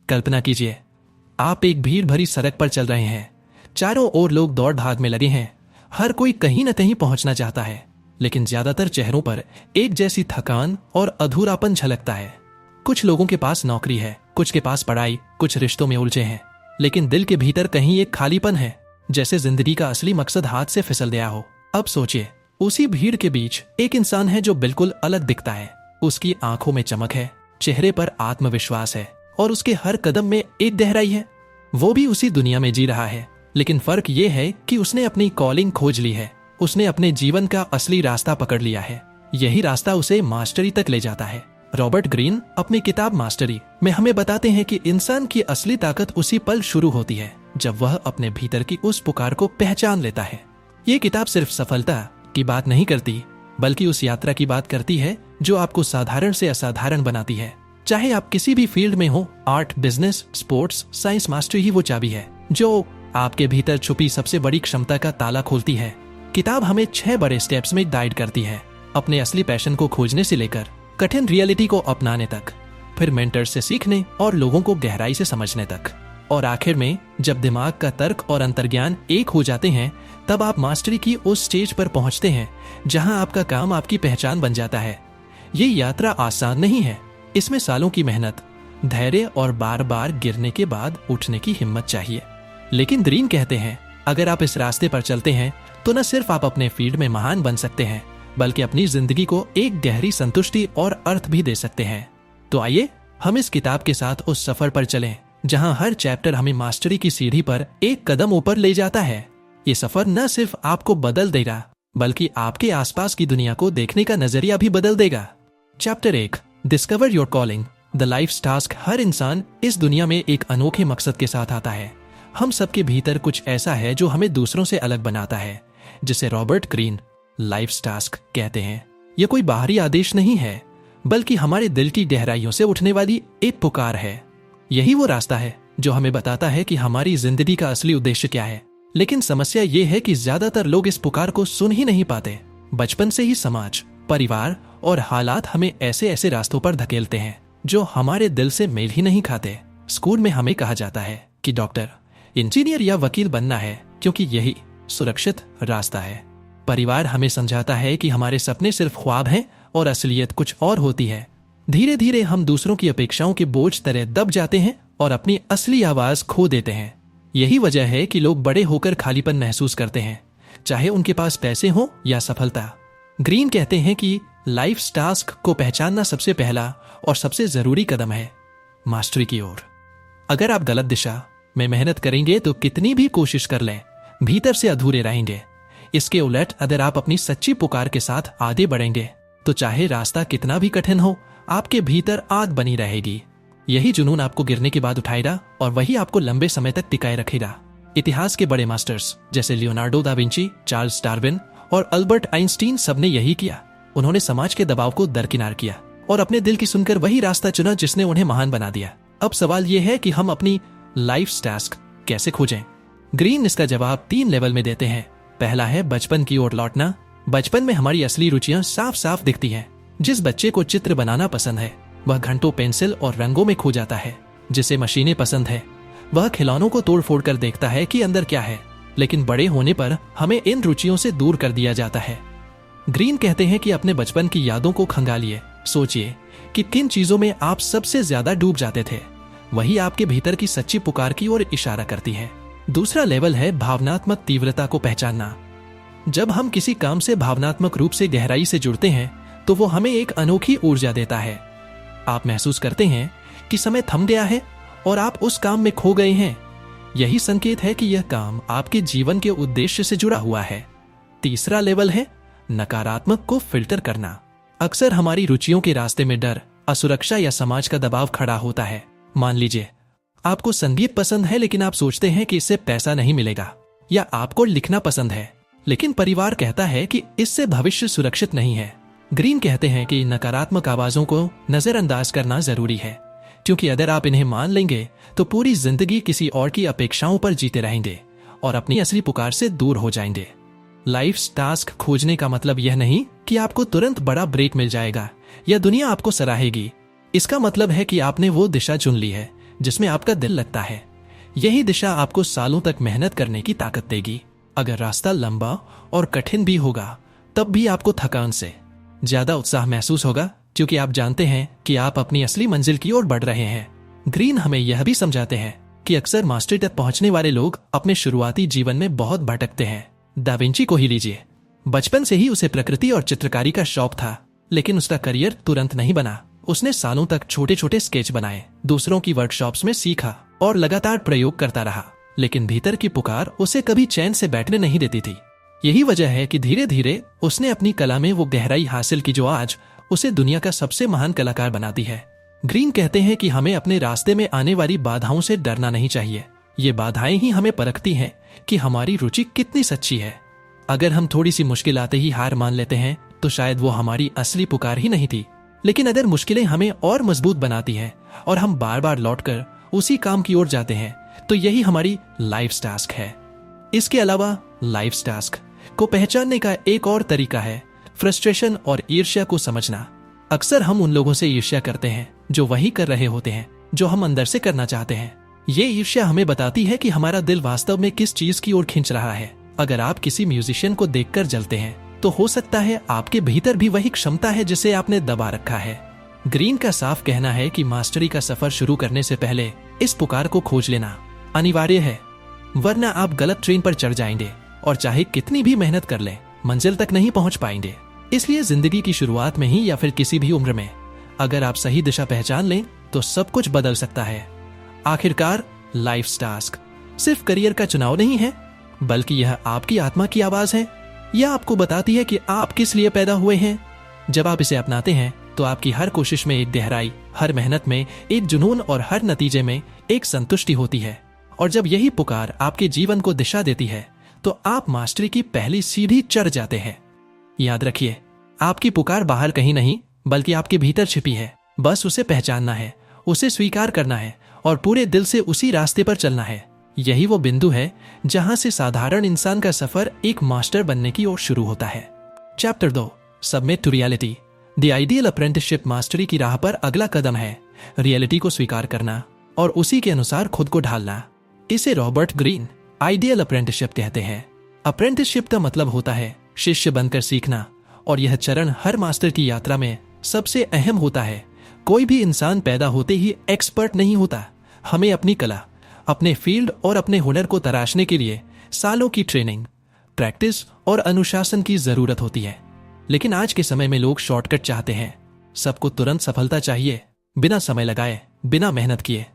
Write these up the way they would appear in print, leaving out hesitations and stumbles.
कल्पना कीजिए, आप एक भीड़ भरी सड़क पर चल रहे हैं। चारों ओर लोग दौड़ भाग में लगे हैं। हर कोई कहीं न कहीं पहुंचना चाहता है, लेकिन ज्यादातर चेहरों पर एक जैसी थकान और अधूरापन झलकता है। कुछ लोगों के पास नौकरी है, कुछ के पास पढ़ाई, कुछ रिश्तों में उलझे हैं, लेकिन दिल के भीतर कहीं एक खालीपन है, जैसे जिंदगी का असली मकसद हाथ से फिसल गया हो। अब सोचिए, उसी भीड़ के बीच एक इंसान है जो बिल्कुल अलग दिखता है। उसकी आंखों में चमक है, चेहरे पर आत्मविश्वास है और उसके हर कदम में एक गहराई है। वो भी उसी दुनिया में जी रहा है, लेकिन फर्क ये है कि उसने अपनी कॉलिंग खोज ली है। उसने अपने जीवन का असली रास्ता पकड़ लिया है। यही रास्ता उसे मास्टरी तक ले जाता है। रॉबर्ट ग्रीन अपनी किताब मास्टरी में हमें बताते हैं कि इंसान की असली ताकत उसी पल शुरू होती है जब वह अपने भीतर की उस पुकार को पहचान लेता है। ये किताब सिर्फ सफलता की बात नहीं करती, बल्कि उस यात्रा की बात करती है जो आपको साधारण से असाधारण बनाती है। चाहे आप किसी भी फील्ड में हो, art, business, sports, science, mastery ही वो चाबी है जो आपके भीतर छुपी सबसे बड़ी क्षमता का ताला खोलती है। किताब हमें 6 बड़े स्टेप्स में गाइड करती है, अपने असली पैशन को खोजने से लेकर कठिन रियलिटी को अपनाने तक, फिर मेंटर से सीखने और लोगों को गहराई से समझने तक, और आखिर में जब दिमाग का तर्क और अंतर्ज्ञान एक हो जाते हैं, तब आप मास्टरी की उस स्टेज पर पहुंचते हैं जहां आपका काम आपकी पहचान बन जाता है। ये यात्रा आसान नहीं है, इसमें सालों की मेहनत, धैर्य और बार बार गिरने के बाद उठने की हिम्मत चाहिए। लेकिन ग्रीन कहते हैं, अगर आप इस रास्ते पर चलते हैं तो न सिर्फ आप अपने फील्ड में महान बन सकते हैं, बल्कि अपनी जिंदगी को एक गहरी संतुष्टि और अर्थ भी दे सकते हैं। तो आइए हम इस किताब के साथ उस सफर पर चलें जहां हर चैप्टर हमें मास्टरी की सीढ़ी पर एक कदम ऊपर ले जाता है। ये सफर न सिर्फ आपको बदल देगा, बल्कि आपके आसपास की दुनिया को देखने का नजरिया भी बदल देगा। Chapter 1, discover your calling, the life task. हर इंसान इस दुनिया में एक अनोखे मकसद के साथ आता है। हम सबके भीतर कुछ ऐसा है जो हमें दूसरों से अलग बनाता है, जिसे रॉबर्ट ग्रीन लाइफ टास्क कहते हैं। यह कोई बाहरी आदेश नहीं है, बल्कि हमारे दिल की गहराइयों से उठने वाली एक पुकार है। यही वो रास्ता है जो हमें बताता है कि हमारी जिंदगी का असली उद्देश्य क्या है। लेकिन समस्या ये है कि ज्यादातर लोग इस पुकार को सुन ही नहीं पाते। बचपन से ही समाज, परिवार और हालात हमें ऐसे ऐसे रास्तों पर धकेलते हैं जो हमारे दिल से मेल ही नहीं खाते। स्कूल में हमें कहा जाता है कि डॉक्टर, इंजीनियर या वकील बनना है क्योंकि यही सुरक्षित रास्ता है। परिवार हमें समझाता है कि हमारे सपने सिर्फ ख्वाब हैं और असलियत कुछ और होती है। धीरे धीरे हम दूसरों की अपेक्षाओं के बोझ तरह दब जाते हैं और अपनी असली आवाज खो देते हैं। यही वजह है कि लोग बड़े होकर खालीपन महसूस करते हैं, चाहे उनके पास पैसे हो या सफलता। ग्रीन कहते हैं कि लाइफ टास्क को पहचानना सबसे पहला और सबसे जरूरी कदम है मास्टरी की ओर। अगर आप गलत दिशा में मेहनत करेंगे तो कितनी भी कोशिश कर लें, भीतर से अधूरे रहेंगे। इसके उलट अगर आप अपनी सच्ची पुकार के साथ आगे बढ़ेंगे तो चाहे रास्ता कितना भी कठिन हो, आपके भीतर आग बनी रहेगी। यही जुनून आपको गिरने के बाद उठाएगा और वही आपको लंबे समय तक टिकाए रखेगा। इतिहास के बड़े मास्टर्स जैसे Leonardo da Vinci, Charles Darwin और अल्बर्ट आइंस्टीन सबने यही किया। उन्होंने समाज के दबाव को दरकिनार किया और अपने दिल की सुनकर वही रास्ता चुना जिसने उन्हें महान बना दिया। अब सवाल यह है कि हम अपनी लाइफ टास्क कैसे खोजें। ग्रीन इसका जवाब 3 लेवल में देते हैं। पहला है बचपन की ओर लौटना। बचपन में हमारी असली रुचियां साफ साफ दिखती हैं। जिस बच्चे को चित्र बनाना पसंद है वह घंटों पेंसिल और रंगों में खो जाता है। जिसे मशीनें पसंद है वह खिलौनों को तोड़ फोड़ कर देखता है कि अंदर क्या है। लेकिन बड़े होने पर हमें इन रुचियों से दूर कर दिया जाता है। ग्रीन कहते हैं कि अपने बचपन की यादों को खंगालिए। सोचिए कि किन चीजों में आप सबसे ज्यादा डूब जाते थे। वही आपके भीतर की सच्ची पुकार की ओर इशारा करती है। दूसरा लेवल है भावनात्मक तीव्रता को पहचानना। जब हम किसी काम से भावनात्मक रूप से गहराई से जुड़ते हैं तो वो हमें एक अनोखी ऊर्जा देता है। आप महसूस करते हैं कि समय थम गया है और आप उस काम में खो गए हैं। यही संकेत है कि यह काम आपके जीवन के उद्देश्य से जुड़ा हुआ है। तीसरा लेवल है नकारात्मक को फिल्टर करना। अक्सर हमारी रुचियों के रास्ते में डर, असुरक्षा या समाज का दबाव खड़ा होता है। मान लीजिए आपको संगीत पसंद है लेकिन आप सोचते हैं कि इससे पैसा नहीं मिलेगा, या आपको लिखना पसंद है लेकिन परिवार कहता है कि इससे भविष्य सुरक्षित नहीं है। ग्रीन कहते हैं कि नकारात्मक आवाजों को नजरअंदाज करना जरूरी है, क्योंकि अगर आप इन्हें मान लेंगे तो पूरी जिंदगी किसी और की अपेक्षाओं पर जीते रहेंगे और अपनी असली पुकार से दूर हो जाएंगे। लाइफ टास्क खोजने का मतलब यह नहीं कि आपको तुरंत बड़ा ब्रेक मिल जाएगा या दुनिया आपको सराहेगी। इसका मतलब है कि आपने वो दिशा चुन ली है जिसमें आपका दिल लगता है। यही दिशा आपको सालों तक मेहनत करने की ताकत देगी। अगर रास्ता लंबा और कठिन भी होगा, तब भी आपको थकान से ज्यादा उत्साह महसूस होगा, क्योंकि आप जानते हैं कि आप अपनी असली मंजिल की ओर बढ़ रहे हैं। ग्रीन हमें यह भी समझाते हैं कि अक्सर मास्टरी तक पहुंचने वाले लोग अपने शुरुआती जीवन में बहुत भटकते हैं। दा विंची को ही लीजिए। बचपन से ही उसे प्रकृति और चित्रकारी का शौक था, लेकिन उसका करियर तुरंत नहीं बना। उसने सालों तक छोटे छोटे स्केच बनाए, दूसरों की वर्कशॉप्स में सीखा और लगातार प्रयोग करता रहा, लेकिन भीतर की पुकार उसे कभी चैन से बैठने नहीं देती थी। यही वजह है कि धीरे धीरे उसने अपनी कला में वो गहराई हासिल की जो आज उसे दुनिया का सबसे महान कलाकार बनाती है। ग्रीन कहते हैं कि हमें अपने रास्ते में आने वाली बाधाओं से डरना नहीं चाहिए। ये बाधाएं ही हमें परखती हैं कि हमारी रुचि कितनी सच्ची है। अगर हम थोड़ी सी मुश्किल आते ही हार मान लेते हैं, तो शायद वो हमारी असली पुकार ही नहीं थी। लेकिन अगर मुश्किलें हमें और मजबूत बनाती हैं और हम बार बार लौटकर उसी काम की ओर जाते हैं, तो यही हमारी लाइफ टास्क है। इसके अलावा लाइफ टास्क को पहचानने का एक और तरीका है फ्रस्ट्रेशन और ईर्ष्या को समझना। अक्सर हम उन लोगों से ईर्ष्या करते हैं जो वही कर रहे होते हैं जो हम अंदर से करना चाहते हैं। ये ईर्ष्या हमें बताती है कि हमारा दिल वास्तव में किस चीज की ओर खींच रहा है। अगर आप किसी म्यूजिशियन को देखकर जलते हैं, तो हो सकता है आपके भीतर भी वही क्षमता है जिसे आपने दबा रखा है। ग्रीन का साफ कहना है कि मास्टरी का सफर शुरू करने से पहले इस पुकार को खोज लेना अनिवार्य है, वरना आप गलत ट्रेन पर चढ़ जाएंगे और चाहे कितनी भी मेहनत कर लें, मंजिल तक नहीं पहुंच पाएंगे। इसलिए जिंदगी की शुरुआत में ही या फिर किसी भी उम्र में अगर आप सही दिशा पहचान लें, तो सब कुछ बदल सकता है। आखिरकार लाइफ टास्क सिर्फ करियर का चुनाव नहीं है, बल्कि यह आपकी आत्मा की आवाज है। यह आपको बताती है कि आप किस लिए पैदा हुए हैं। जब आप इसे अपनाते हैं, तो आपकी हर कोशिश में एक गहराई, हर मेहनत में एक जुनून और हर नतीजे में एक संतुष्टि होती है। और जब यही पुकार आपके जीवन को दिशा देती है, तो आप मास्टरी की पहली सीढ़ी चढ़ जाते हैं। याद रखिए, आपकी पुकार बाहर कहीं नहीं, बल्कि आपके भीतर छिपी है। बस उसे पहचानना है, उसे स्वीकार करना है और पूरे दिल से उसी रास्ते पर चलना है। यही वो बिंदु है जहां से साधारण इंसान का सफर एक मास्टर बनने की ओर शुरू होता है। Chapter 2, submit to reality. The ideal apprenticeship mastery की राह पर अगला कदम है रियलिटी को स्वीकार करना और उसी के अनुसार खुद को ढालना। इसे रॉबर्ट ग्रीन आइडियल अप्रेंटिसशिप कहते हैं। अप्रेंटिसशिप का मतलब होता है शिष्य बनकर सीखना, और यह चरण हर मास्टर की यात्रा में सबसे अहम होता है। कोई भी इंसान पैदा होते ही एक्सपर्ट नहीं होता। हमें अपनी कला, अपने फील्ड और अपने हुनर को तराशने के लिए सालों की ट्रेनिंग, प्रैक्टिस और अनुशासन की जरूरत होती है। लेकिन आज के समय में लोग शॉर्टकट चाहते हैं। सबको तुरंत सफलता चाहिए, बिना समय लगाए, बिना मेहनत किए।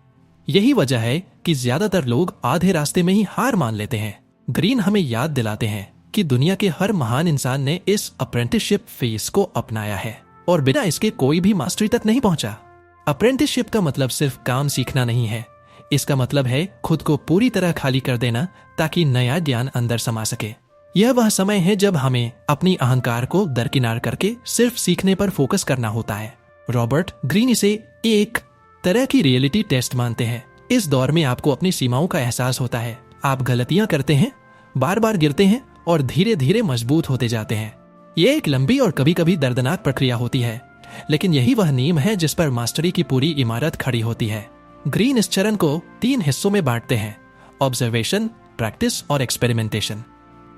यही वजह है कि ज्यादातर लोग आधे रास्ते में ही हार मान लेते हैं। ग्रीन हमें याद दिलाते हैं कि दुनिया के हर महान इंसान ने इस अप्रेंटिसशिप फेज को अपनाया है और बिना इसके कोई भी मास्टरी तक नहीं पहुंचा। अप्रेंटिसशिप का मतलब सिर्फ काम सीखना नहीं है। इसका मतलब है खुद को पूरी तरह खाली कर देना, ताकि नया ज्ञान अंदर समा सके। यह वह समय है जब हमें अपनी अहंकार को दरकिनार करके सिर्फ सीखने पर फोकस करना होता है। रॉबर्ट ग्रीन इसे एक तरह की रियलिटी टेस्ट मानते हैं। इस दौर में आपको अपनी सीमाओं का एहसास होता है। आप गलतियां करते हैं, बार बार गिरते हैं और धीरे धीरे मजबूत होते जाते हैं। यह एक लंबी और कभी कभी दर्दनाक प्रक्रिया होती है, लेकिन यही वह नींव है जिस पर मास्टरी की पूरी इमारत खड़ी होती है। ग्रीन इस चरण को 3 हिस्सों में बांटते हैं: ऑब्जर्वेशन, प्रैक्टिस और एक्सपेरिमेंटेशन।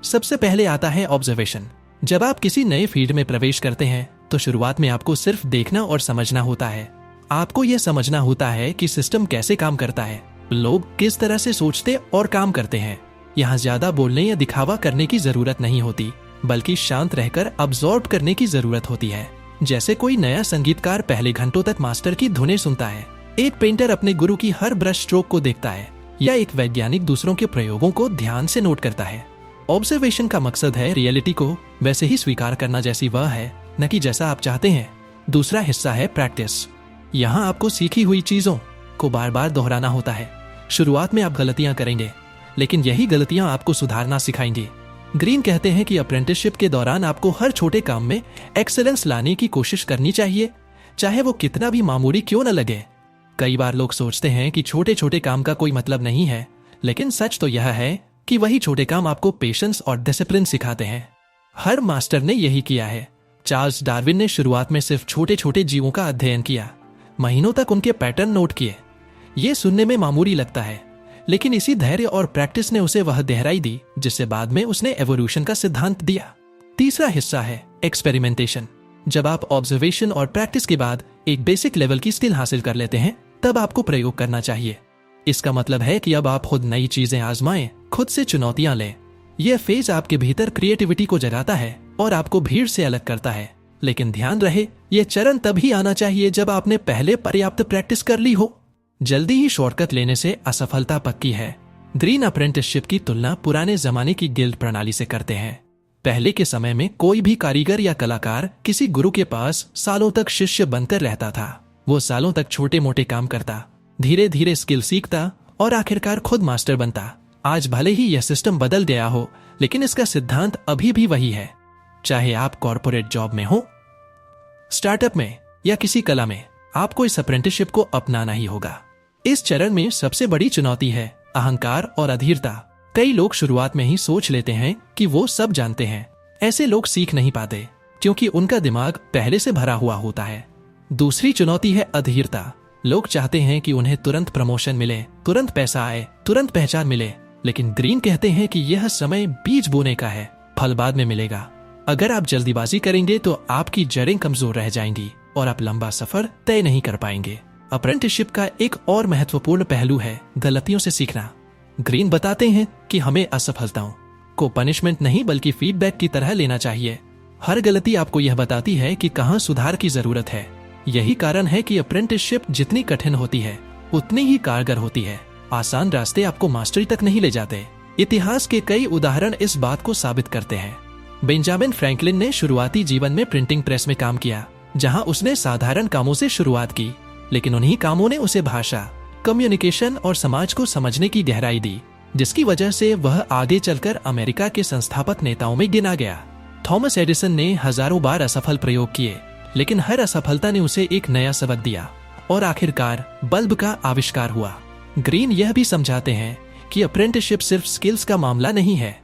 सबसे पहले आता है ऑब्जर्वेशन। जब आप किसी नए फील्ड में प्रवेश करते हैं, तो शुरुआत में आपको सिर्फ देखना और समझना होता है। आपको यह समझना होता है कि सिस्टम कैसे काम करता है, लोग किस तरह से सोचते और काम करते हैं। यहाँ ज्यादा बोलने या दिखावा करने की जरूरत नहीं होती, बल्कि शांत रहकर अब्सॉर्ब करने की जरूरत होती है। जैसे कोई नया संगीतकार पहले घंटों तक मास्टर की धुनें सुनता है, एक पेंटर अपने गुरु की हर ब्रश स्ट्रोक को देखता है, या एक वैज्ञानिक दूसरों के प्रयोगों को ध्यान से नोट करता है। ऑब्जर्वेशन का मकसद है रियलिटी को वैसे ही स्वीकार करना जैसी वह है, न कि जैसा आप चाहते हैं। दूसरा हिस्सा है प्रैक्टिस। यहाँ आपको सीखी हुई चीजों को बार बार दोहराना होता है। शुरुआत में आप गलतियां करेंगे, लेकिन यही गलतियां आपको सुधारना सिखाएंगी। ग्रीन कहते हैं कि अप्रेंटिसशिप के दौरान आपको हर छोटे काम में एक्सेलेंस लाने की कोशिश करनी चाहिए, चाहे वो कितना भी मामूली क्यों न लगे। कई बार लोग सोचते हैं कि छोटे छोटे काम का कोई मतलब नहीं है, लेकिन सच तो यह है कि वही छोटे काम आपको पेशेंस और डिसिप्लिन सिखाते हैं। हर मास्टर ने यही किया है। चार्ल्स डार्विन ने शुरुआत में सिर्फ छोटे छोटे जीवों का अध्ययन किया, महीनों तक उनके पैटर्न नोट किए। ये सुनने में मामूली लगता है, लेकिन इसी धैर्य और प्रैक्टिस ने उसे वह गहराई दी जिससे बाद में उसने एवोल्यूशन का सिद्धांत दिया। तीसरा हिस्सा है एक्सपेरिमेंटेशन। जब आप ऑब्जर्वेशन और प्रैक्टिस के बाद एक बेसिक लेवल की स्किल हासिल कर लेते हैं, तब आपको प्रयोग करना चाहिए। इसका मतलब है कि अब आप खुद नई चीजें आजमाएं, खुद से चुनौतियां लें। यह फेज आपके भीतर क्रिएटिविटी को जगाता है और आपको भीड़ से अलग करता है। लेकिन ध्यान रहे, यह चरण तभी आना चाहिए जब आपने पहले पर्याप्त प्रैक्टिस कर ली हो। जल्दी ही शॉर्टकट लेने से असफलता पक्की है। ग्रीन अप्रेंटिसशिप की तुलना पुराने जमाने की गिल्ड प्रणाली से करते हैं। पहले के समय में कोई भी कारीगर या कलाकार किसी गुरु के पास सालों तक शिष्य बनकर रहता था। वो सालों तक छोटे मोटे काम करता, धीरे धीरे स्किल सीखता और आखिरकार खुद मास्टर बनता। आज भले ही यह सिस्टम बदल गया हो, लेकिन इसका सिद्धांत अभी भी वही है। चाहे आप कॉर्पोरेट जॉब में हो, स्टार्टअप में या किसी कला में, आपको इस अप्रेंटिसशिप को अपनाना ही होगा। इस चरण में सबसे बड़ी चुनौती है अहंकार और अधीरता। कई लोग शुरुआत में ही सोच लेते हैं कि वो सब जानते हैं। ऐसे लोग सीख नहीं पाते क्योंकि उनका दिमाग पहले से भरा हुआ होता है। दूसरी चुनौती है अधीरता। लोग चाहते हैं कि उन्हें तुरंत प्रमोशन मिले, तुरंत पैसा आए, तुरंत पहचान मिले, लेकिन ग्रीन कहते हैं कि यह समय बीज बोने का है, फल बाद में मिलेगा। अगर आप जल्दीबाजी करेंगे तो आपकी जड़ें कमजोर रह जाएंगी और आप लंबा सफर तय नहीं कर पाएंगे। अप्रेंटिसशिप का एक और महत्वपूर्ण पहलू है गलतियों से सीखना। ग्रीन बताते हैं कि हमें असफलताओं को पनिशमेंट नहीं बल्कि फीडबैक की तरह लेना चाहिए। हर गलती आपको यह बताती है कि कहाँ सुधार की जरूरत है। यही कारण है कि अप्रेंटिसशिप जितनी कठिन होती है उतनी ही कारगर होती है। आसान रास्ते आपको मास्टरी तक नहीं ले जाते। इतिहास के कई उदाहरण इस बात को साबित करते हैं। बेंजामिन फ्रैंकलिन ने शुरुआती जीवन में प्रिंटिंग प्रेस में काम किया, जहां उसने साधारण कामों से शुरुआत की, लेकिन उन्हीं कामों ने उसे भाषा, कम्युनिकेशन और समाज को समझने की गहराई दी, जिसकी वजह से वह आगे चलकर अमेरिका के संस्थापक नेताओं में गिना गया। थॉमस एडिसन ने हजारों बार असफल प्रयोग किए, लेकिन हर असफलता ने उसे एक नया सबक दिया और आखिरकार बल्ब का आविष्कार हुआ। ग्रीन यह भी समझाते हैं कि अप्रेंटिसशिप सिर्फ स्किल्स का मामला नहीं है,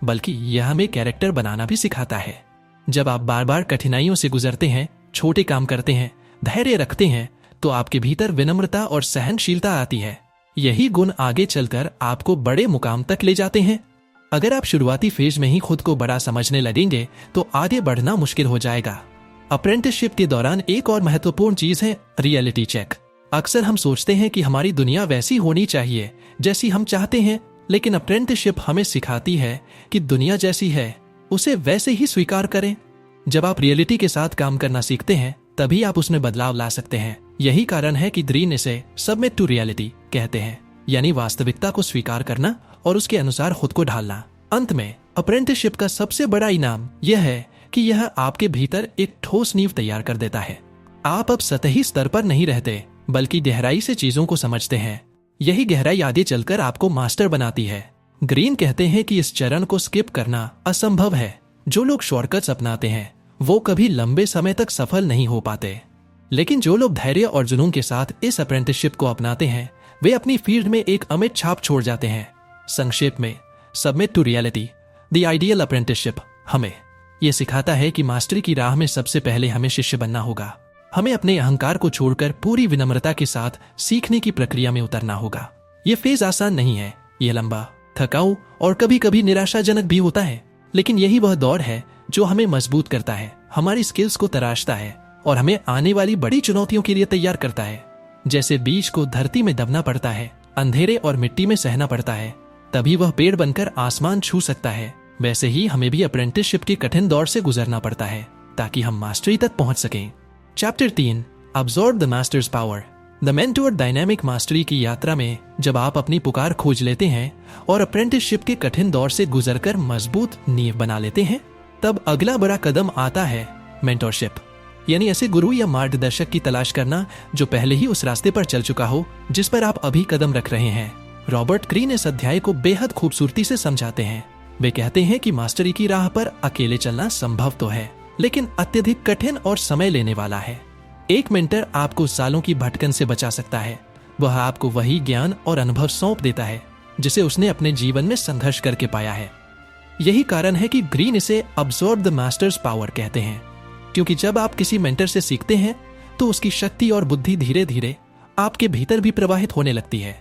बल्कि यह हमें कैरेक्टर बनाना भी सिखाता है। जब आप बार बार कठिनाइयों से गुजरते हैं, छोटे काम करते हैं, धैर्य रखते हैं, तो आपके भीतर विनम्रता और सहनशीलता आती है। यही गुण आगे चलकर आपको बड़े मुकाम तक ले जाते हैं। अगर आप शुरुआती फेज में ही खुद को बड़ा समझने लगेंगे तो आगे बढ़ना मुश्किल हो जाएगा। अप्रेंटिसशिप के दौरान एक और महत्वपूर्ण चीज है रियलिटी चेक। अक्सर हम सोचते हैं कि हमारी दुनिया वैसी होनी चाहिए जैसी हम चाहते हैं, लेकिन अप्रेंटिसशिप हमें सिखाती है कि दुनिया जैसी है उसे वैसे ही स्वीकार करें। जब आप रियलिटी के साथ काम करना सीखते हैं, तभी आप उसमें बदलाव ला सकते हैं। यही कारण है कि ग्रीन इसे सबमिट टू रियलिटी कहते हैं, यानी वास्तविकता को स्वीकार करना और उसके अनुसार खुद को ढालना। अंत में अप्रेंटिसशिप का सबसे बड़ा इनाम यह है कि यह आपके भीतर एक ठोस नींव तैयार कर देता है। आप अब सतही स्तर पर नहीं रहते, बल्कि गहराई से चीजों को समझते हैं। यही गहराई आगे चलकर आपको मास्टर बनाती है। ग्रीन कहते हैं कि इस चरण को स्किप करना असंभव है। जो लोग शॉर्टकट्स अपनाते हैं वो कभी लंबे समय तक सफल नहीं हो पाते, लेकिन जो लोग धैर्य और जुनून के साथ इस अप्रेंटिसशिप को अपनाते हैं वे अपनी फील्ड में एक अमिट छाप छोड़ जाते हैं। संक्षेप में, submit to reality, the ideal apprenticeship हमें यह सिखाता है कि मास्टरी की राह में सबसे पहले हमें शिष्य बनना होगा। हमें अपने अहंकार को छोड़कर पूरी विनम्रता के साथ सीखने की प्रक्रिया में उतरना होगा। यह फेज आसान नहीं है, यह लंबा, थकाऊ और कभी कभी निराशाजनक भी होता है, लेकिन यही वह दौर है जो हमें मजबूत करता है, हमारी स्किल्स को तराशता है और हमें आने वाली बड़ी चुनौतियों के लिए तैयार करता है। जैसे बीज को धरती में दबना पड़ता है, अंधेरे और मिट्टी में सहना पड़ता है, तभी वह पेड़ बनकर आसमान छू सकता है, वैसे ही हमें भी अप्रेंटिसशिप के कठिन दौर से गुजरना पड़ता है ताकि हम मास्टरी तक पहुंच सकें। Chapter 3, absorb the masters power. The mentor dynamic mastery की यात्रा में जब आप अपनी पुकार खोज लेते हैं और अप्रेंटिसशिप के कठिन दौर से गुजरकर मजबूत नींव बना लेते हैं, तब अगला बड़ा कदम आता है मेंटोरशिप, यानी ऐसे गुरु या मार्गदर्शक की तलाश करना जो पहले ही उस रास्ते पर चल चुका हो जिस पर आप अभी कदम रख रहे हैं। रॉबर्ट ग्रीन इस अध्याय को बेहद खूबसूरती से समझाते हैं। वे कहते हैं कि मास्टरी की राह पर अकेले चलना संभव तो है, लेकिन अत्यधिक कठिन और समय लेने वाला है। एक मेंटर आपको सालों की भटकन से बचा सकता है। वह आपको वही ज्ञान और अनुभव सौंप देता है जिसे उसने अपने जीवन में संघर्ष करके पाया है। यही कारण है कि ग्रीन इसे अब्सॉर्ब द मास्टर्स पावर कहते हैं, क्योंकि जब आप किसी मेंटर से सीखते हैं तो उसकी शक्ति और बुद्धि धीरे धीरे आपके भीतर भी प्रवाहित होने लगती है।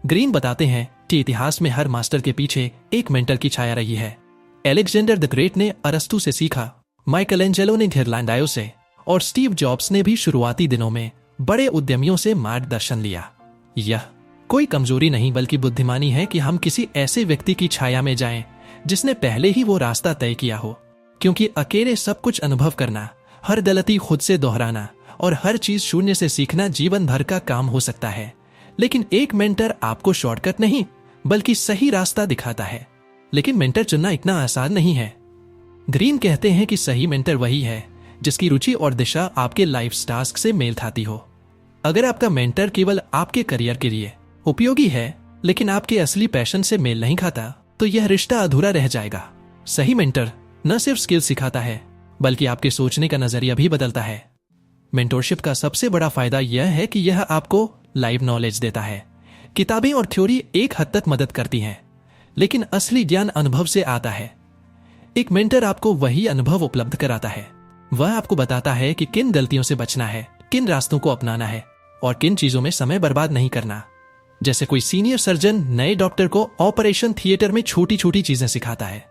ग्रीन बताते हैं कि इतिहास में हर मास्टर के पीछे एक मेंटर की छाया रही है। एलेक्जेंडर द ग्रेट ने अरस्तु से सीखा, माइकल एंजेलो ने घिरलैंडायो से, और स्टीव जॉब्स ने भी शुरुआती दिनों में बड़े उद्यमियों से मार्गदर्शन लिया। यह कोई कमजोरी नहीं बल्कि बुद्धिमानी है कि हम किसी ऐसे व्यक्ति की छाया में जाएं जिसने पहले ही वो रास्ता तय किया हो, क्योंकि अकेले सब कुछ अनुभव करना, हर गलती खुद से दोहराना और हर चीज शून्य से सीखना जीवन भर का काम हो सकता है, लेकिन एक मेंटर आपको शॉर्टकट नहीं बल्कि सही रास्ता दिखाता है। लेकिन मेंटर चुनना इतना आसान नहीं है। ग्रीन कहते हैं कि सही मेंटर वही है जिसकी रुचि और दिशा आपके लाइफ टास्क से मेल खाती हो। अगर आपका मेंटर केवल आपके करियर के लिए उपयोगी है लेकिन आपके असली पैशन से मेल नहीं खाता, तो यह रिश्ता अधूरा रह जाएगा। सही मेंटर न सिर्फ स्किल सिखाता है बल्कि आपके सोचने का नजरिया भी बदलता है। मेंटोरशिप का सबसे बड़ा फायदा यह है कि यह आपको लाइव नॉलेज देता है। किताबें और थ्योरी एक हद तक मदद करती हैं, लेकिन असली ज्ञान अनुभव से आता है। एक मेंटर आपको वही अनुभव उपलब्ध कराता है। वह आपको बताता है कि किन गलतियों से बचना है, किन रास्तों को अपनाना है और किन चीजों में समय बर्बाद नहीं करना। जैसे कोई सीनियर सर्जन नए डॉक्टर को ऑपरेशन थिएटर में छोटी छोटी चीजें सिखाता है,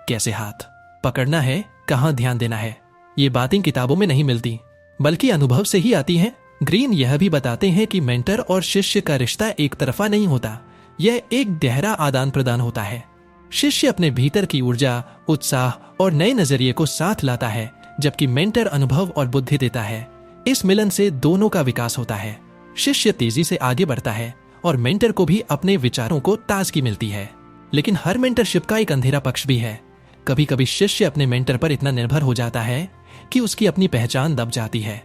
कैसे हाथ पकड़ना है, कहां ध्यान देना है। ये बातें किताबों में नहीं मिलती बल्कि अनुभव से ही आती हैं। ग्रीन यह भी बताते हैं कि मेंटर और शिष्य का रिश्ता एक तरफा नहीं होता, यह एक गहरा आदान प्रदान होता है। शिष्य अपने भीतर की ऊर्जा, उत्साह और नए नजरिए को साथ लाता है, जबकि मेंटर अनुभव और बुद्धि देता है। इस मिलन से दोनों का विकास होता है। शिष्य तेजी से आगे बढ़ता है और मेंटर को भी अपने विचारों को ताजगी मिलती है। लेकिन हर मेंटरशिप का एक अंधेरा पक्ष भी है। कभी कभी शिष्य अपने मेंटर पर इतना निर्भर हो जाता है कि उसकी अपनी पहचान दब जाती है।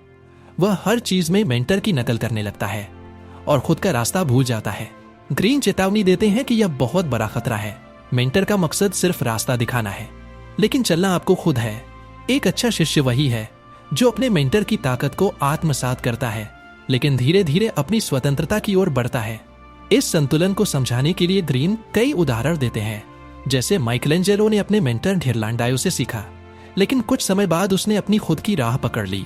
वह हर चीज में मेंटर की नकल करने लगता है और खुद का रास्ता भूल जाता है। ग्रीन चेतावनी देते हैं कि यह बहुत बड़ा खतरा है। मेंटर का मकसद सिर्फ रास्ता दिखाना है, लेकिन चलना आपको खुद है। एक अच्छा शिष्य वही है जो अपने मेंटर की ताकत को आत्मसात करता है, लेकिन धीरे धीरे अपनी स्वतंत्रता की ओर बढ़ता है। इस संतुलन को समझाने के लिए ग्रीन कई उदाहरण देते हैं। जैसे माइकल एंजेलो ने अपने मेंटर घिरलैंडायो से सीखा, लेकिन कुछ समय बाद उसने अपनी खुद की राह पकड़ ली।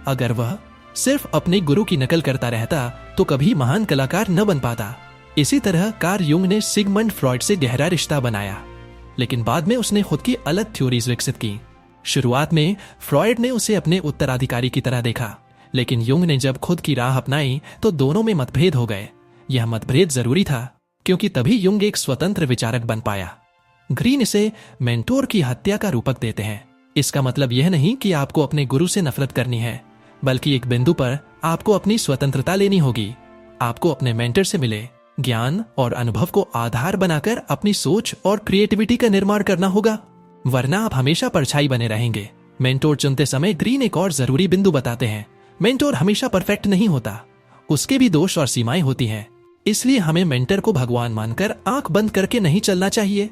अगर वह सिर्फ अपने गुरु की नकल करता रहता तो कभी महान कलाकार न बन पाता। इसी तरह कार्ल युंग ने सिगमंड फ्रॉइड से गहरा रिश्ता बनाया, लेकिन बाद में उसने खुद की अलग थ्योरीज विकसित की। शुरुआत में फ्रॉइड ने उसे अपने उत्तराधिकारी की तरह देखा, लेकिन युंग ने जब खुद की राह अपनाई तो दोनों में मतभेद हो गए। यह मतभेद जरूरी था, क्योंकि तभी युंग एक स्वतंत्र विचारक बन पाया। ग्रीन इसे मेंटोर की हत्या का रूपक देते हैं। इसका मतलब यह नहीं कि आपको अपने गुरु से नफरत करनी है, बल्कि एक बिंदु पर आपको अपनी स्वतंत्रता लेनी होगी। आपको अपने मेंटर से मिले ज्ञान और अनुभव को आधार बनाकर अपनी सोच और क्रिएटिविटी का निर्माण करना होगा, वरना आप हमेशा परछाई बने रहेंगे। मेंटोर चुनते समय ग्रीन एक और जरूरी बिंदु बताते हैं। मेंटोर हमेशा परफेक्ट नहीं होता, उसके भी दोष और सीमाएं होती हैं। इसलिए हमें मेंटर को भगवान मानकर आंख बंद करके नहीं चलना चाहिए।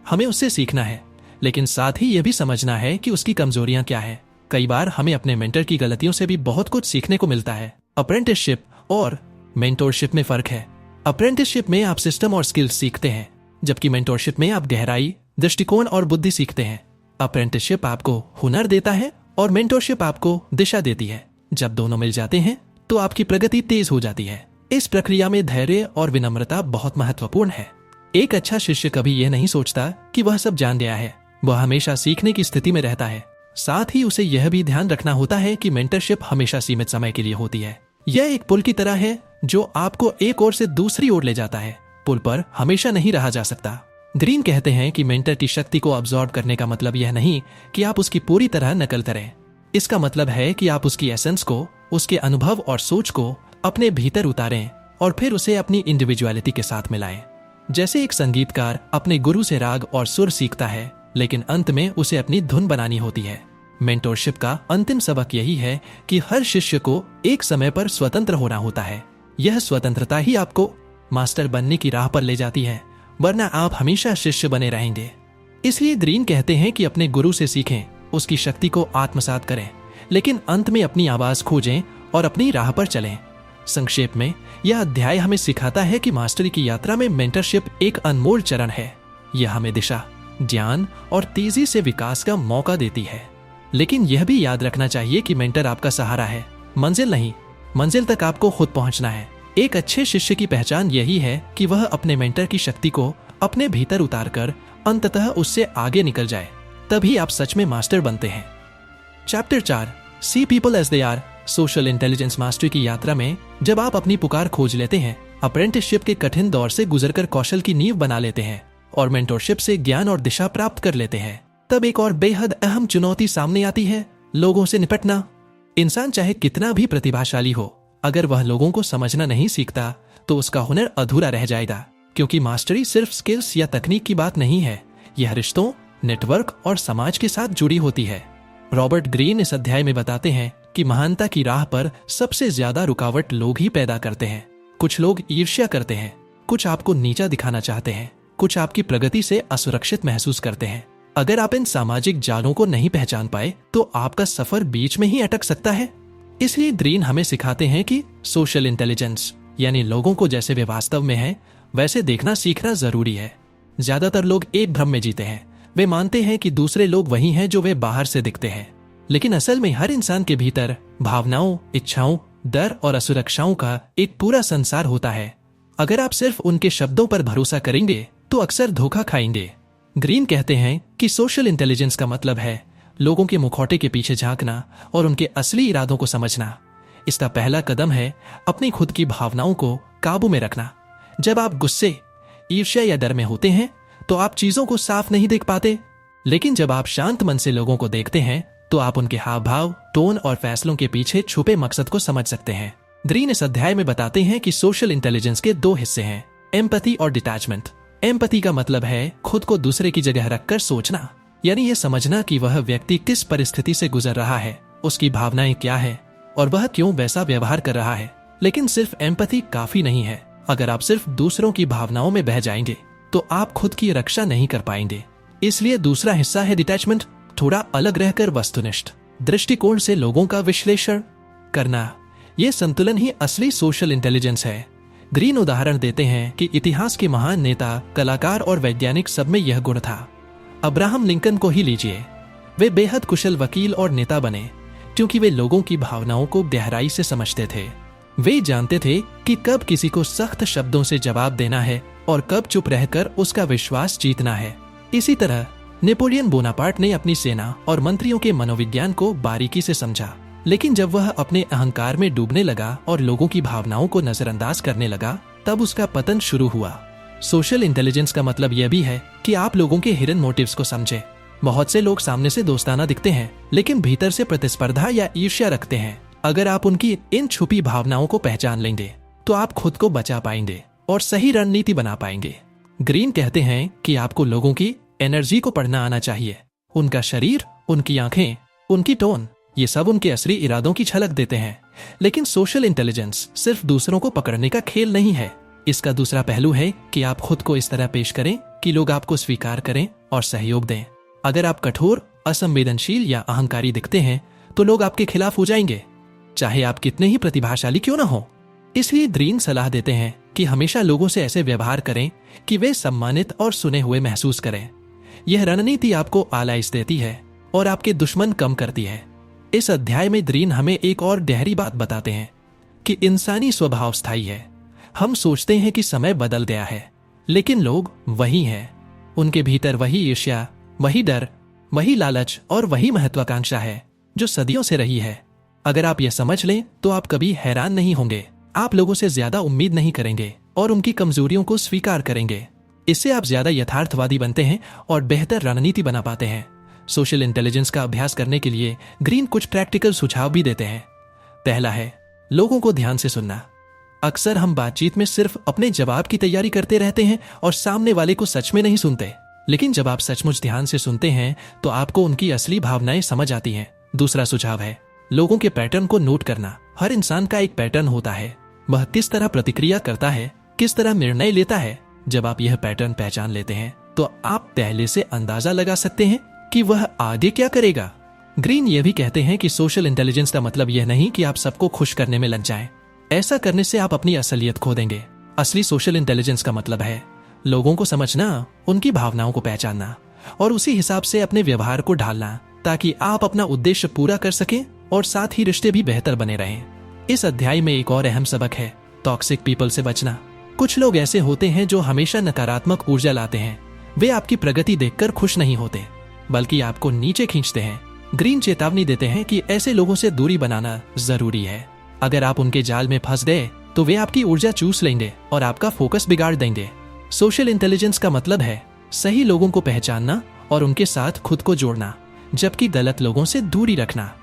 हमें उससे सीखना है, लेकिन साथ ही यह भी समझना है कि उसकी कमजोरियां क्या है। कई बार हमें अपने मेंटर की गलतियों से भी बहुत कुछ सीखने को मिलता है। अप्रेंटिसशिप और मेंटोरशिप में फर्क है। अप्रेंटिसशिप में आप सिस्टम और स्किल्स सीखते हैं, जबकि मेंटोरशिप में आप गहराई, दृष्टिकोण और बुद्धि सीखते हैं। अप्रेंटिसशिप आपको हुनर देता है और मेंटोरशिप आपको दिशा देती है। जब दोनों मिल जाते हैं तो आपकी प्रगति तेज हो जाती है। इस प्रक्रिया में धैर्य और विनम्रता बहुत महत्वपूर्ण है। एक अच्छा शिष्य कभी यह नहीं सोचता कि वह सब जान गया है। वह हमेशा सीखने की स्थिति में रहता है। साथ ही उसे यह भी ध्यान रखना होता है कि मेंटरशिप हमेशा सीमित समय के लिए होती है। यह एक पुल की तरह है जो आपको एक ओर से दूसरी ओर ले जाता है। पुल पर हमेशा नहीं रहा जा सकता। ग्रीन कहते हैं कि मेंटर की शक्ति को अब्सॉर्ब करने का मतलब यह नहीं कि आप उसकी पूरी तरह नकल करें। इसका मतलब है कि आप उसकी एसेंस को, उसके अनुभव और सोच को अपने भीतर उतारें और फिर उसे अपनी इंडिविजुअलिटी के साथ मिलाएं। जैसे एक संगीतकार अपने गुरु से राग और सुर सीखता है, लेकिन अंत में उसे अपनी धुन बनानी होती है। मेंटोरशिप का अंतिम सबक यही है कि हर शिष्य को एक समय पर स्वतंत्र होना होता है। यह स्वतंत्रता ही आपको मास्टर बनने की राह पर ले जाती है, वरना आप हमेशा शिष्य बने रहेंगे। इसलिए ग्रीन कहते हैं कि अपने गुरु से सीखें, उसकी शक्ति को आत्मसात करें, लेकिन अंत में अपनी आवाज खोजें और अपनी राह पर चलें। संक्षेप में यह अध्याय हमें सिखाता है कि मास्टरी की यात्रा में मेंटरशिप एक अनमोल चरण है। यह हमें दिशा, ज्ञान और तेजी से विकास का मौका देती है। लेकिन यह भी याद रखना चाहिए कि मेंटर आपका सहारा है, मंजिल नहीं। मंजिल तक आपको खुद पहुंचना है। एक अच्छे शिष्य की पहचान यही है कि वह अपने मेंटर की शक्ति को अपने भीतर उतारकर अंततः उससे आगे निकल जाए, तभी आप सच में मास्टर बनते हैं। Chapter 4 see people as they are, social intelligence mastery की यात्रा में जब आप अपनी पुकार खोज लेते हैं, अप्रेंटिसशिप के कठिन दौर से गुजरकर कौशल की नींव बना लेते हैं और मेंटोरशिप से ज्ञान और दिशा प्राप्त कर लेते हैं, तब एक और बेहद अहम चुनौती सामने आती है, लोगों से निपटना। इंसान चाहे कितना भी प्रतिभाशाली हो, अगर वह लोगों को समझना नहीं सीखता तो उसका हुनर अधूरा रह जाएगा, क्योंकि मास्टरी सिर्फ स्किल्स या तकनीक की बात नहीं है, यह रिश्तों, नेटवर्क और समाज के साथ जुड़ी होती है। रॉबर्ट ग्रीन इस अध्याय में बताते हैं कि महानता की राह पर सबसे ज्यादा रुकावट लोग ही पैदा करते हैं। कुछ लोग ईर्ष्या करते हैं, कुछ आपको नीचा दिखाना चाहते हैं, कुछ आपकी प्रगति से असुरक्षित महसूस करते हैं। अगर आप इन सामाजिक जालों को नहीं पहचान पाए तो आपका सफर बीच में ही अटक सकता है। इसलिए ग्रीन हमें सिखाते हैं कि सोशल इंटेलिजेंस यानी लोगों को जैसे वे वास्तव में हैं वैसे देखना सीखना जरूरी है। ज्यादातर लोग एक भ्रम में जीते हैं, वे मानते हैं कि दूसरे लोग वही हैं जो वे बाहर से दिखते हैं, लेकिन असल में हर इंसान के भीतर भावनाओं, इच्छाओं, डर और असुरक्षाओं का एक पूरा संसार होता है। अगर आप सिर्फ उनके शब्दों पर भरोसा करेंगे तो अक्सर धोखा खाएंगे। ग्रीन कहते हैं कि सोशल इंटेलिजेंस का मतलब है लोगों के मुखौटे के पीछे झांकना और उनके असली इरादों को समझना। इसका पहला कदम है अपनी खुद की भावनाओं को काबू में रखना। जब आप गुस्से, ईर्ष्या या डर में होते हैं तो आप चीजों को साफ नहीं देख पाते, लेकिन जब आप शांत मन से लोगों को देखते हैं तो आप उनके हाव भाव, टोन और फैसलों के पीछे छुपे मकसद को समझ सकते हैं। ग्रीन इस अध्याय में बताते हैं कि सोशल इंटेलिजेंस के दो हिस्से हैं, एम्पैथी और डिटैचमेंट। एम्पैथी का मतलब है खुद को दूसरे की जगह रखकर सोचना, यानी ये समझना कि वह व्यक्ति किस परिस्थिति से गुजर रहा है, उसकी भावनाएं क्या है और वह क्यों वैसा व्यवहार कर रहा है। लेकिन सिर्फ एम्पैथी काफी नहीं है। अगर आप सिर्फ दूसरों की भावनाओं में बह जाएंगे तो आप खुद की रक्षा नहीं कर पाएंगे। इसलिए दूसरा हिस्सा है डिटैचमेंट, थोड़ा अलग रहकर वस्तुनिष्ठ दृष्टिकोण से लोगों का विश्लेषण करना। यह संतुलन ही असली सोशल इंटेलिजेंस है। ग्रीन उदाहरण देते हैं कि इतिहास के महान नेता, कलाकार और वैज्ञानिक सब में यह गुण था। अब्राहम लिंकन को ही लीजिए, वे बेहद कुशल वकील और नेता बने क्योंकि वे लोगों की भावनाओं को गहराई से समझते थे। वे जानते थे कि कब किसी को सख्त शब्दों से जवाब देना है और कब चुप रहकर उसका विश्वास जीतना है। इसी तरह नेपोलियन बोनापार्ट ने अपनी सेना और मंत्रियों के मनोविज्ञान को बारीकी से समझा, लेकिन जब वह अपने अहंकार में डूबने लगा और लोगों की भावनाओं को नजरअंदाज करने लगा, तब उसका पतन शुरू हुआ। सोशल इंटेलिजेंस का मतलब यह भी है कि आप लोगों के हिडन मोटिव्स को समझें। बहुत से लोग सामने से दोस्ताना दिखते हैं, लेकिन भीतर से प्रतिस्पर्धा या ईर्ष्या रखते हैं। अगर आप उनकी इन छुपी भावनाओं को पहचान लेंगे तो आप खुद को बचा पाएंगे और सही रणनीति बना पाएंगे। ग्रीन कहते हैं कि आपको लोगों की एनर्जी को पढ़ना आना चाहिए। उनका शरीर, उनकी आंखें, उनकी टोन, ये सब उनके असली इरादों की झलक देते हैं। लेकिन सोशल इंटेलिजेंस सिर्फ दूसरों को पकड़ने का खेल नहीं है। इसका दूसरा पहलू है कि आप खुद को इस तरह पेश करें कि लोग आपको स्वीकार करें और सहयोग दें। अगर आप कठोर, असंवेदनशील या अहंकारी दिखते हैं तो लोग आपके खिलाफ हो जाएंगे, चाहे आप कितने ही प्रतिभाशाली क्यों ना हो। इसलिए ग्रीन सलाह देते हैं कि हमेशा लोगों से ऐसे व्यवहार करें कि वे सम्मानित और सुने हुए महसूस करें। यह रणनीति आपको आलाइश देती है और आपके दुश्मन कम करती है। इस अध्याय में ग्रीन हमें एक और गहरी बात बताते हैं कि इंसानी स्वभाव स्थायी है। हम सोचते हैं कि समय बदल गया है, लेकिन लोग वही हैं। उनके भीतर वही ईर्ष्या, वही डर, वही लालच और वही महत्वाकांक्षा है जो सदियों से रही है। अगर आप यह समझ लें तो आप कभी हैरान नहीं होंगे। आप लोगों से ज्यादा उम्मीद नहीं करेंगे और उनकी कमजोरियों को स्वीकार करेंगे। इससे आप ज्यादा यथार्थवादी बनते हैं और बेहतर रणनीति बना पाते हैं। सोशल इंटेलिजेंस का अभ्यास करने के लिए ग्रीन कुछ प्रैक्टिकल सुझाव भी देते हैं। पहला है लोगों को ध्यान से सुनना। अक्सर हम बातचीत में सिर्फ अपने जवाब की तैयारी करते रहते हैं और सामने वाले को सच में नहीं सुनते। लेकिन जब आप सचमुच ध्यान से सुनते हैं तो आपको उनकी असली भावनाएं समझ आती हैं। दूसरा सुझाव है लोगों के पैटर्न को नोट करना। हर इंसान का एक पैटर्न होता है, वह किस तरह प्रतिक्रिया करता है, किस तरह निर्णय लेता है। जब आप यह पैटर्न पहचान लेते हैं तो आप पहले से अंदाजा लगा सकते हैं कि वह आगे क्या करेगा। ग्रीन ये भी कहते हैं कि सोशल इंटेलिजेंस का मतलब यह नहीं कि आप सबको खुश करने में लग जाएं। ऐसा करने से आप अपनी असलियत खो देंगे। असली सोशल इंटेलिजेंस का मतलब है लोगों को समझना, उनकी भावनाओं को पहचानना और उसी हिसाब से अपने व्यवहार को ढालना, ताकि आप अपना उद्देश्य पूरा कर सकें और साथ ही रिश्ते भी बेहतर बने रहें। इस अध्याय में एक और अहम सबक है टॉक्सिक पीपल से बचना। कुछ लोग ऐसे होते हैं जो हमेशा नकारात्मक ऊर्जा लाते हैं। वे आपकी प्रगति देखकर खुश नहीं होते, बल्कि आपको नीचे खींचते हैं। ग्रीन चेतावनी देते हैं कि ऐसे लोगों से दूरी बनाना जरूरी है। अगर आप उनके जाल में फंस गए तो वे आपकी ऊर्जा चूस लेंगे और आपका फोकस बिगाड़ देंगे। सोशल इंटेलिजेंस का मतलब है सही लोगों को पहचानना और उनके साथ खुद को जोड़ना, जबकि गलत लोगों से दूरी रखना।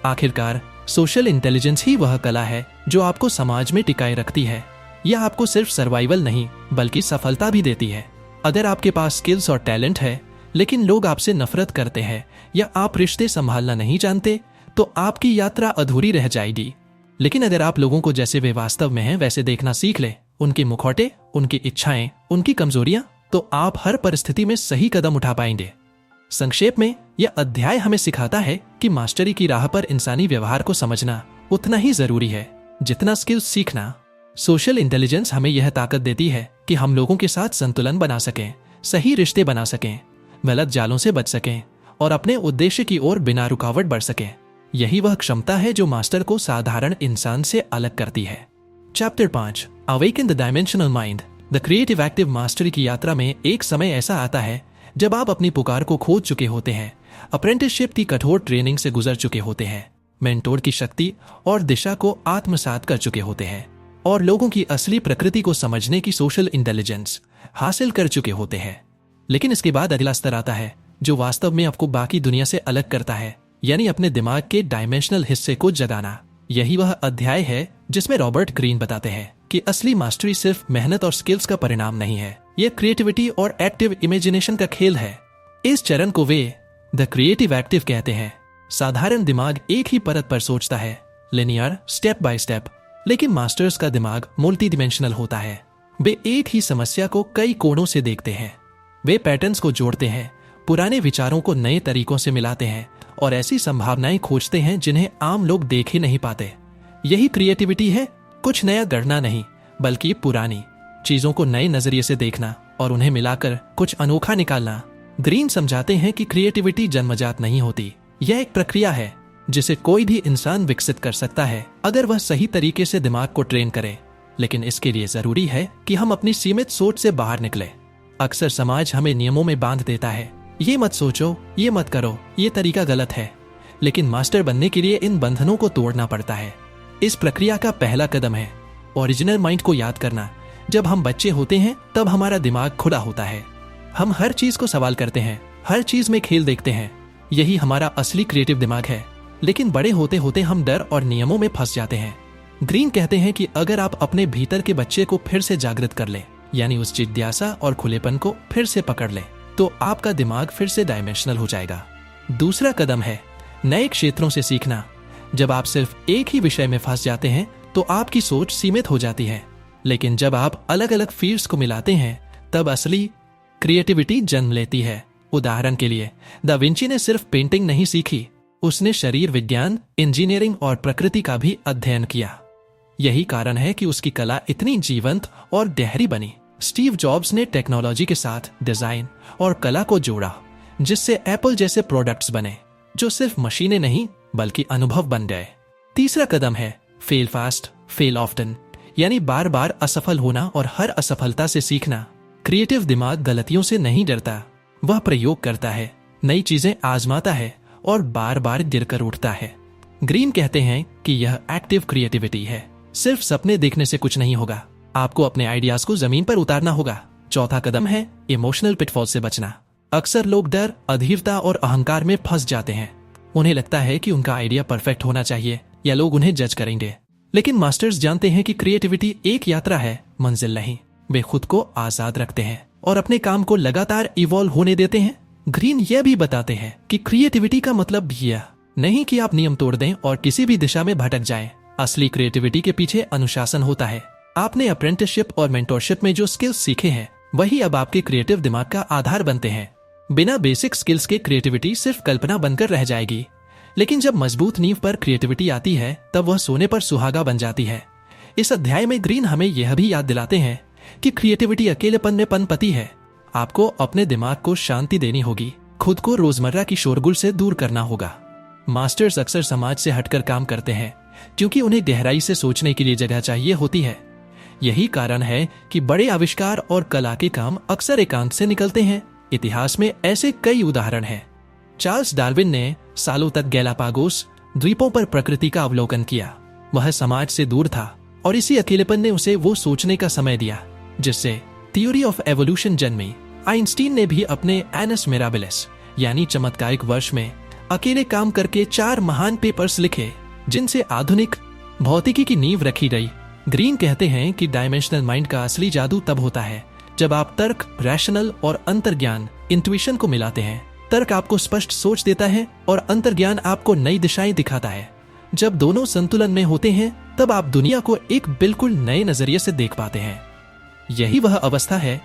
आखिरकार सोशल इंटेलिजेंस ही वह कला है जो आपको समाज में टिकाए रखती है। यह आपको सिर्फ सर्वाइवल नहीं बल्कि सफलता भी देती है। अगर आपके पास स्किल्स और टैलेंट है लेकिन लोग आपसे नफरत करते हैं या आप रिश्ते संभालना नहीं जानते, तो आपकी यात्रा अधूरी रह जाएगी। लेकिन अगर आप लोगों को जैसे वे वास्तव में हैं वैसे देखना सीख ले, उनके मुखौटे, उनकी इच्छाएं, उनकी कमजोरियां, तो आप हर परिस्थिति में सही कदम उठा पाएंगे। संक्षेप में यह अध्याय हमें सिखाता है कि मास्टरी की राह पर इंसानी व्यवहार को समझना उतना ही जरूरी है जितना स्किल्स सीखना। सोशल इंटेलिजेंस हमें यह ताकत देती है कि हम लोगों के साथ संतुलन बना सकें, सही रिश्ते बना सकें, गलत जालों से बच सकें और अपने उद्देश्य की ओर बिना रुकावट बढ़ सकें। यही वह क्षमता है जो मास्टर को साधारण इंसान से अलग करती है। Chapter 5, awaken the dimensional mind. The creative active mastery की यात्रा में एक समय ऐसा आता है जब आप अपनी पुकार को खोज चुके होते हैं, अप्रेंटिसशिप की कठोर ट्रेनिंग से गुजर चुके होते हैं, मेंटोर की शक्ति और दिशा को आत्मसात कर चुके होते हैं और लोगों की असली प्रकृति को समझने की सोशल इंटेलिजेंस हासिल कर चुके होते हैं। लेकिन इसके बाद अगला स्तर आता है जो वास्तव में आपको बाकी दुनिया से अलग करता है, यानी अपने दिमाग के डायमेंशनल हिस्से को जगाना। यही वह अध्याय है जिसमें रॉबर्ट ग्रीन बताते हैं कि असली मास्टरी सिर्फ मेहनत और स्किल्स का परिणाम नहीं है, यह क्रिएटिविटी और एक्टिव इमेजिनेशन का खेल है। इस चरण को वे द क्रिएटिव एक्टिव कहते हैं। साधारण दिमाग एक ही परत पर सोचता है, लिनियर, स्टेप बाय स्टेप, लेकिन मास्टर्स का दिमाग मल्टी डिमेंशनल होता है। वे एक ही समस्या को कई कोणों से देखते हैं। वे पैटर्न्स को जोड़ते हैं, पुराने विचारों को नए तरीकों से मिलाते हैं और ऐसी संभावनाएं खोजते हैं जिन्हें आम लोग देख ही नहीं पाते। यही क्रिएटिविटी है, कुछ नया गढ़ना नहीं बल्कि पुरानी चीजों को नए नजरिए से देखना और उन्हें मिलाकर कुछ अनोखा निकालना। ग्रीन समझाते हैं कि क्रिएटिविटी जन्मजात नहीं होती, यह एक प्रक्रिया है जिसे कोई भी इंसान विकसित कर सकता है अगर वह सही तरीके से दिमाग को ट्रेन करे। लेकिन इसके लिए जरूरी है कि हम अपनी सीमित सोच से बाहर निकले। अक्सर समाज हमें नियमों में बांध देता है, ये मत सोचो, ये मत करो, ये तरीका गलत है। लेकिन मास्टर बनने के लिए इन बंधनों को तोड़ना पड़ता है। इस प्रक्रिया का पहला कदम है ओरिजिनल माइंड को याद करना। जब हम बच्चे होते हैं तब हमारा दिमाग खुला होता है। हम हर चीज को सवाल करते हैं, हर चीज में खेल देखते हैं। यही हमारा असली क्रिएटिव दिमाग है। लेकिन बड़े होते होते हम डर और नियमों में फंस जाते हैं। ग्रीन कहते हैं कि अगर आप अपने भीतर के बच्चे को फिर से जागृत कर ले, यानी उस जिज्ञासा और खुलेपन को फिर से पकड़ ले, तो आपका दिमाग फिर से डायमेंशनल हो जाएगा। दूसरा कदम है नए क्षेत्रों से सीखना। जब आप सिर्फ एक ही विषय में फंस जाते हैं तो आपकी सोच सीमित हो जाती है। लेकिन जब आप अलग अलग फील्ड्स को मिलाते हैं तब असली क्रिएटिविटी जन्म लेती है। उदाहरण के लिए दा विंची ने सिर्फ पेंटिंग नहीं सीखी, उसने शरीर विज्ञान, इंजीनियरिंग और प्रकृति का भी अध्ययन किया। यही कारण है कि उसकी कला इतनी जीवंत और गहरी बनी। स्टीव जॉब्स ने टेक्नोलॉजी के साथ डिजाइन और कला को जोड़ा, जिससे एप्पल जैसे प्रोडक्ट्स बने जो सिर्फ मशीनें नहीं बल्कि अनुभव बन गए। तीसरा कदम है फेल फास्ट, फेल ऑफ्टन, यानी बार बार असफल होना और हर असफलता से सीखना। क्रिएटिव दिमाग गलतियों से नहीं डरता, वह प्रयोग करता है, नई चीजें आजमाता है और बार बार गिरकर उठता है। ग्रीन कहते हैं कि यह एक्टिव क्रिएटिविटी है। सिर्फ सपने देखने से कुछ नहीं होगा, आपको अपने आइडियाज को जमीन पर उतारना होगा। चौथा कदम है इमोशनल पिटफॉल से बचना। अक्सर लोग डर, अधीरता और अहंकार में फंस जाते हैं। उन्हें लगता है कि उनका आइडिया परफेक्ट होना चाहिए या लोग उन्हें जज करेंगे। लेकिन मास्टर्स जानते हैं कि क्रिएटिविटी एक यात्रा है, मंजिल नहीं। वे खुद को आजाद रखते हैं और अपने काम को लगातार इवॉल्व होने देते हैं। ग्रीन यह भी बताते हैं कि क्रिएटिविटी का मतलब यह नहीं कि आप नियम तोड़ दें और किसी भी दिशा में भटक जाएं। असली क्रिएटिविटी के पीछे अनुशासन होता है। आपने अप्रेंटिसशिप और मेंटोरशिप में जो स्किल्स सीखे हैं वही अब आपके क्रिएटिव दिमाग का आधार बनते हैं। बिना बेसिक स्किल्स के क्रिएटिविटी सिर्फ कल्पना बनकर रह जाएगी। लेकिन जब मजबूत नींव पर क्रिएटिविटी आती है तब वह सोने पर सुहागा बन जाती है। इस अध्याय में ग्रीन हमें यह भी याद दिलाते हैं कि क्रिएटिविटी अकेलेपन में पनपती है। आपको अपने दिमाग को शांति देनी होगी, खुद को रोजमर्रा की शोरगुल से दूर करना होगा। मास्टर्स अक्सर समाज से हटकर काम करते हैं क्योंकि उन्हें गहराई से सोचने के लिए जगह चाहिए होती है। यही कारण है कि बड़े आविष्कार और कला के काम अक्सर एकांत से निकलते हैं। इतिहास में ऐसे कई उदाहरण हैं। चार्ल्स डार्विन ने सालों तक गैलापागोस द्वीपों पर प्रकृति का अवलोकन किया। वह समाज से दूर था और इसी अकेलेपन ने उसे वो सोचने का समय दिया जिससे थ्योरी ऑफ एवोल्यूशन जन्मी। आइंस्टीन ने भी अपने एनस मिराबिलिस यानी चमत्कारिक वर्ष में अकेले काम करके 4 महान पेपर्स लिखे जिनसे आधुनिक भौतिकी की नींव रखी गई। ग्रीन कहते हैं कि डायमेंशनल माइंड का असली जादू तब होता है जब आप तर्क, रैशनल और अंतर्ज्ञान इंट्यूशन को मिलाते हैं। तर्क आपको स्पष्ट सोच देता है और अंतर्ज्ञान आपको नई दिशाएं दिखाता है। जब दोनों संतुलन में होते हैं तब आप दुनिया को एक बिल्कुल नए नजरिए से देख पाते हैं। यही वह अवस्था है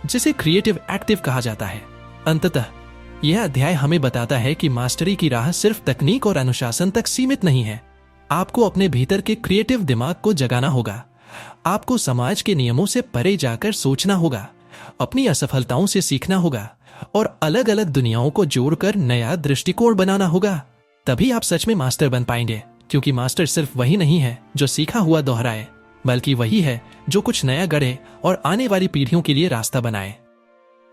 जिसे क्रिएटिव एक्टिव कहा जाता है। अंततः यह अध्याय हमें बताता है कि मास्टरी की राह सिर्फ तकनीक और अनुशासन तक सीमित नहीं है। आपको अपने भीतर के क्रिएटिव दिमाग को जगाना होगा। आपको समाज के नियमों से परे जाकर सोचना होगा, अपनी असफलताओं से सीखना होगा और अलग अलग दुनियाओं को जोड़कर नया दृष्टिकोण बनाना होगा। तभी आप सच में मास्टर बन पाएंगे, क्योंकि मास्टर सिर्फ वही नहीं है जो सीखा हुआ दोहराए, बल्कि वही है जो कुछ नया गढ़े और आने वाली पीढ़ियों के लिए रास्ता बनाए।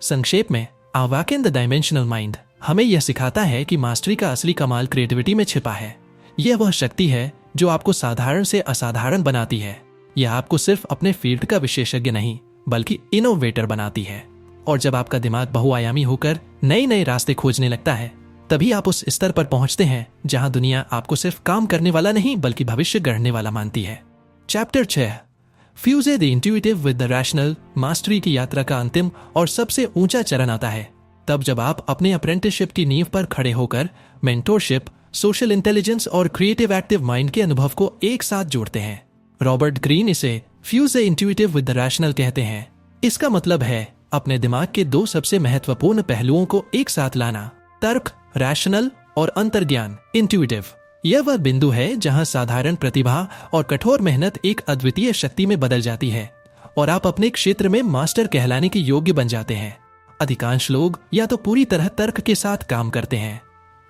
संक्षेप में, अवेकन द डायमेंशनल माइंड हमें यह सिखाता है कि मास्टरी का असली कमाल क्रिएटिविटी में छिपा है। यह वह शक्ति है जो आपको साधारण से असाधारण बनाती है। यह आपको सिर्फ अपने फील्ड का विशेषज्ञ नहीं बल्कि इनोवेटर बनाती है। और जब आपका दिमाग बहुआयामी होकर नए नए रास्ते खोजने लगता है, तभी आप उस स्तर पर पहुंचते हैं जहां दुनिया आपको सिर्फ काम करने वाला नहीं बल्कि भविष्य गढ़ने वाला मानती है। Chapter 6, fuse the intuitive with the rational. Mastery की यात्रा का अंतिम और सबसे ऊंचा चरण आता है तब जब आप अपने अप्रेंटिसशिप की नींव पर खड़े होकर मेंटोरशिप, सोशल इंटेलिजेंस और क्रिएटिव एक्टिव माइंड के अनुभव को एक साथ जोड़ते हैं। रॉबर्ट ग्रीन इसे fuse the intuitive with the rational कहते हैं। इसका मतलब है अपने दिमाग के 2 सबसे महत्वपूर्ण पहलुओं को एक साथ लाना, तर्क रैशनल और अंतर्ज्ञान इंट्यूटिव। यह वह बिंदु है जहां साधारण प्रतिभा और कठोर मेहनत एक अद्वितीय शक्ति में बदल जाती है और आप अपने क्षेत्र में मास्टर कहलाने के योग्य बन जाते हैं। अधिकांश लोग या तो पूरी तरह तर्क के साथ काम करते हैं